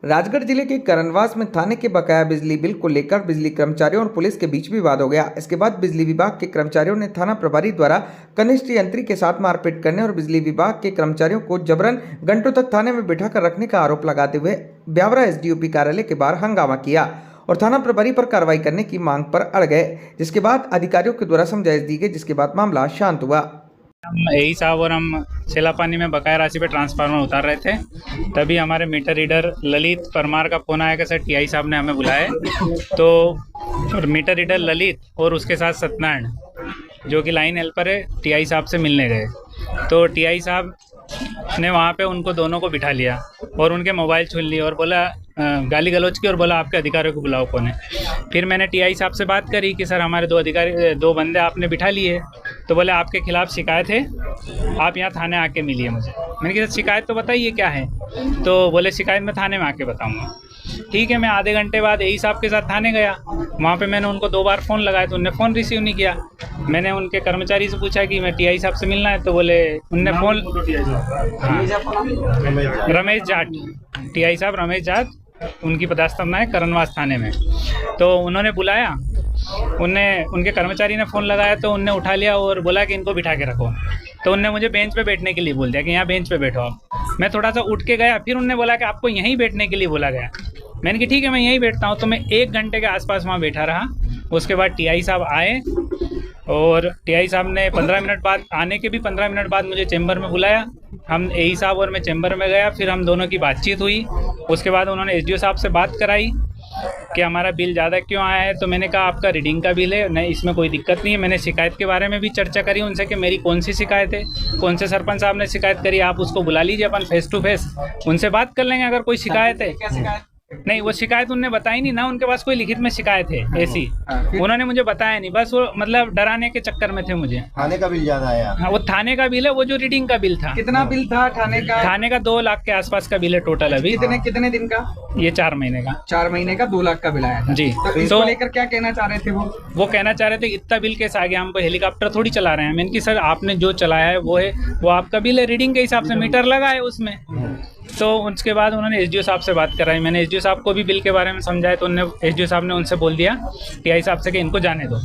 राजगढ़ जिले के करनवास में थाने के बकाया बिजली बिल को लेकर बिजली कर्मचारियों और पुलिस के बीच विवाद हो गया। इसके बाद बिजली विभाग के कर्मचारियों ने थाना प्रभारी द्वारा कनिष्ठ यंत्री के साथ मारपीट करने और बिजली विभाग के कर्मचारियों को जबरन घंटों तक थाने में बिठाकर रखने का आरोप लगाते हुए ब्यावरा एसडीओपी कार्यालय के बाहर हंगामा किया और थाना प्रभारी पर कार्रवाई करने की मांग पर अड़ गए, जिसके बाद अधिकारियों के द्वारा समझाइश दी गई, जिसके बाद मामला शांत हुआ। हम यही साहब और हम सेलापानी में बकाया राशि पे ट्रांसफार्मर उतार रहे थे, तभी हमारे मीटर रीडर ललित परमार का फ़ोन आया कि सर टीआई साहब ने हमें बुलाया। तो मीटर रीडर ललित और उसके साथ सत्यनारायण जो कि लाइन हेल्पर है टीआई साहब से मिलने गए। तो टीआई साहब ने वहाँ पे उनको दोनों को बिठा लिया और उनके मोबाइल छीन लिए और बोला गाली गलौज की और बोला आपके अधिकारियों को बुलाओ कौन है। फिर मैंने टीआई साहब से बात करी कि सर हमारे दो बंदे आपने बिठा लिए। तो बोले आपके खिलाफ़ शिकायत है, आप यहाँ थाने आके मिलिए मुझे। मैंने कहा शिकायत तो बताइए क्या है। तो बोले शिकायत मैं थाने में आके बताऊँगा। ठीक है, मैं आधे घंटे बाद यही साहब के साथ थाने गया। वहाँ पे मैंने उनको 2 बार फ़ोन लगाया तो उनने फ़ोन रिसीव नहीं किया। मैंने उनके कर्मचारी से पूछा कि मैं टीआई साहब से मिलना है, तो बोले उनने फ़ोन रमेश जाट, टीआई साहब रमेश जाट, उनकी पदस्थापना है करनवास थाने में। तो उन्होंने बुलाया, उनके कर्मचारी ने फ़ोन लगाया तो उनने उठा लिया और बोला कि इनको बिठा के रखो। तो उनने मुझे बेंच पे बैठने के लिए बोल दिया कि यहाँ बेंच पे बैठो आप। मैं थोड़ा सा उठ के गया, फिर उनने बोला कि आपको यहीं बैठने के लिए बोला गया। मैंने कहा ठीक है मैं यहीं बैठता हूँ। तो मैं 1 घंटे के आसपास वहाँ बैठा रहा। उसके बाद टीआई साहब आए और टीआई साहब ने 15 मिनट बाद, आने के भी 15 मिनट बाद मुझे चैम्बर में बुलाया। हम एई साहब और मैं चैम्बर में गया, फिर हम दोनों की बातचीत हुई। उसके बाद उन्होंने एसडीओ साहब से बात कराई कि हमारा बिल ज़्यादा क्यों आया है। तो मैंने कहा आपका रीडिंग का बिल है, नहीं इसमें कोई दिक्कत नहीं है। मैंने शिकायत के बारे में भी चर्चा करी उनसे कि मेरी कौन सी शिकायत है, कौन से सरपंच साहब ने शिकायत करी, आप उसको बुला लीजिए, अपन फेस टू फेस उनसे बात कर लेंगे अगर कोई शिकायत है। नहीं, वो शिकायत उन्होंने बताई नहीं ना, उनके पास कोई लिखित में शिकायत है ऐसी, उन्होंने मुझे बताया नहीं। बस वो मतलब डराने के चक्कर में थे मुझे। थाने का बिल ज्यादा आया? हाँ, वो थाने का बिल है, वो जो रीडिंग का बिल था। कितना बिल था थाने का? थाने का 2 लाख के आसपास का बिल है टोटल अभी। कितने दिन का? ये 4 महीने का। 4 महीने का 2 लाख का बिल आया था। जी। तो इसको लेकर क्या कहना चाह रहे थे वो कहना चाह रहे थे इतना बिल कैसे आ गया, हमको हेलीकॉप्टर थोड़ी चला रहे हैं। मैंने कि सर आपने जो चलाया है वो आपका बिल है, रीडिंग के हिसाब से मीटर लगा है उसमें। तो उसके बाद उन्होंने एसडीओ साहब से बात कराई। मैंने एसडीओ साहब को भी बिल के बारे में समझाया तो एसडीओ साहब ने उनसे बोल दिया टीआई साहब से कि इनको जाने दो।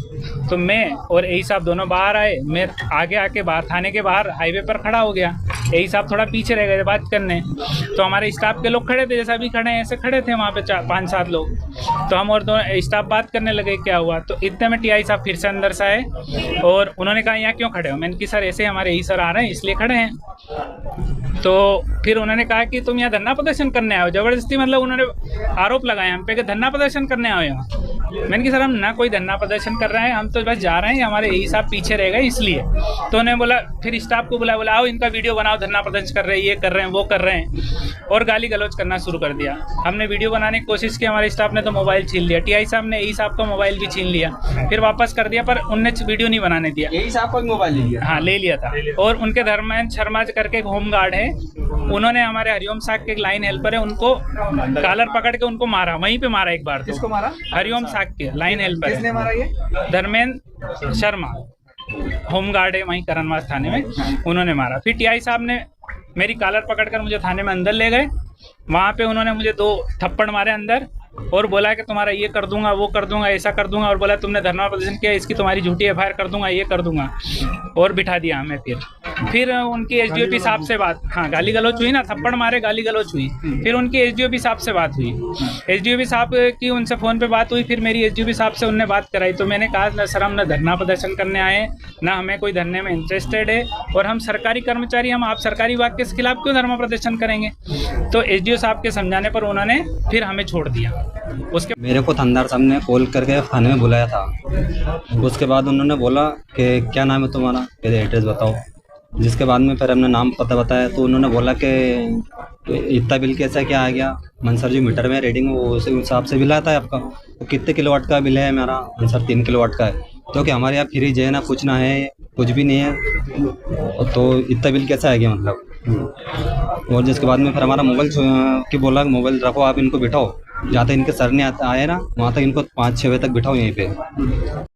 तो मैं और एई साहब दोनों बाहर आए। मैं आगे आके बाहर थाने के बाहर हाईवे पर खड़ा हो गया। एई साहब थोड़ा पीछे रह गए बात करने। तो हमारे स्टाफ के लोग खड़े थे, जैसा अभी खड़े हैं ऐसे खड़े थे वहाँ पे 5-7 लोग। तो हम और दोनों स्टाफ बात करने लगे क्या हुआ। तो इतने में टीआई साहब फिर से अंदर से आए और उन्होंने कहा यहाँ क्यों खड़े हो। मैंने कि सर ऐसे हमारे एई सर आ रहे हैं इसलिए खड़े हैं। तो फिर उन्होंने कहा कि तुम यहाँ धरना प्रदर्शन करने आए हो, ज़बरदस्ती मतलब उन्होंने आरोप लगाया हम पे कि धरना प्रदर्शन करने आए हो। मैंने कहा सर हम ना कोई धरना प्रदर्शन कर रहे हैं, हम तो बस जा रहे हैं, हमारे यही साहब पीछे रह गए इसलिए। तो उन्होंने बोला, फिर स्टाफ को बोला आओ इनका वीडियो बनाओ, धरना प्रदर्शन कर रहे हैं, ये कर रहे हैं, वो कर रहे हैं, और गाली गलौज करना शुरू कर दिया। हमने वीडियो बनाने की कोशिश की, हमारे स्टाफ ने तो मोबाइल छीन लिया। टीआई साहब ने यही साहब का मोबाइल भी छीन लिया, फिर वापस कर दिया, पर उनने वीडियो नहीं बनाने दिया। यही साहब का मोबाइल ले लिया? हाँ ले लिया था। और उनके धर्मेंद्र शर्मा करके एक होम गार्ड है, उन्होंने हमारे हरिओम साग के एक लाइन हेल्पर है, उनको कॉलर पकड़ के उनको मारा, वहीं पे मारा एक बार। किसको मारा? हरिओम साग के लाइन हेल्पर। किसने मारा ये? धर्मेंद्र शर्मा, होम गार्ड है वहीं करनवास थाने में, उन्होंने मारा। फिर टीआई साहब ने मेरी कॉलर पकड़कर मुझे थाने में अंदर ले गए। वहाँ पे उन्होंने मुझे 2 थप्पड़ मारे अंदर और बोला कि तुम्हारा ये कर दूंगा, वो कर दूंगा, ऐसा कर दूंगा, और बोला तुमने धरना प्रदर्शन किया इसकी तुम्हारी झूठी एफआईआर कर दूंगा, ये कर दूंगा, और बिठा दिया हमें। फिर उनकी एसडीओपी साहब से बात, हाँ गाली गलौज हुई ना, थप्पड़ मारे, गाली गलौज हुई। फिर उनकी एसडीओपी साहब से बात हुई, एसडीओपी साहब की उनसे फ़ोन पे बात हुई। फिर मेरी एसडीओपी साहब से उनने बात कराई। तो मैंने कहा ना सर हम ना धरना प्रदर्शन करने आए हैं, ना हमें कोई धरने में इंटरेस्टेड है, और हम सरकारी कर्मचारी, हम आप सरकारी विभाग के खिलाफ क्यों धरना प्रदर्शन करेंगे। तो एसडीओ साहब के समझाने पर उन्होंने फिर हमें छोड़ दिया। उसके मेरे को थानेदार साहब ने कॉल करके थाने में बुलाया था। उसके बाद उन्होंने बोला कि क्या नाम है तुम्हारा, मेरे एड्रेस बताओ। जिसके बाद में फिर हमने नाम पता बताया तो उन्होंने बोला कि इतना बिल कैसा क्या आ गया। मन सर जो मीटर में रीडिंग वो उस हिसाब से बिल आता है आपका, तो कितने किलोवाट का बिल है हमारा। मन सर 3 किलोवाट का है, तो कि हमारे यहाँ फ्रिज है ना, कुछ ना है, कुछ भी नहीं है, तो इतना बिल कैसा आ गया मतलब। और जिसके बाद में फिर हमारा मोबाइल की बोला मोबाइल रखो आप, इनको बिठाओ, जहाँ तक इनके सर ने आए ना वहाँ तक इनको 5-6 बजे तक बिठाओ यहीं पे।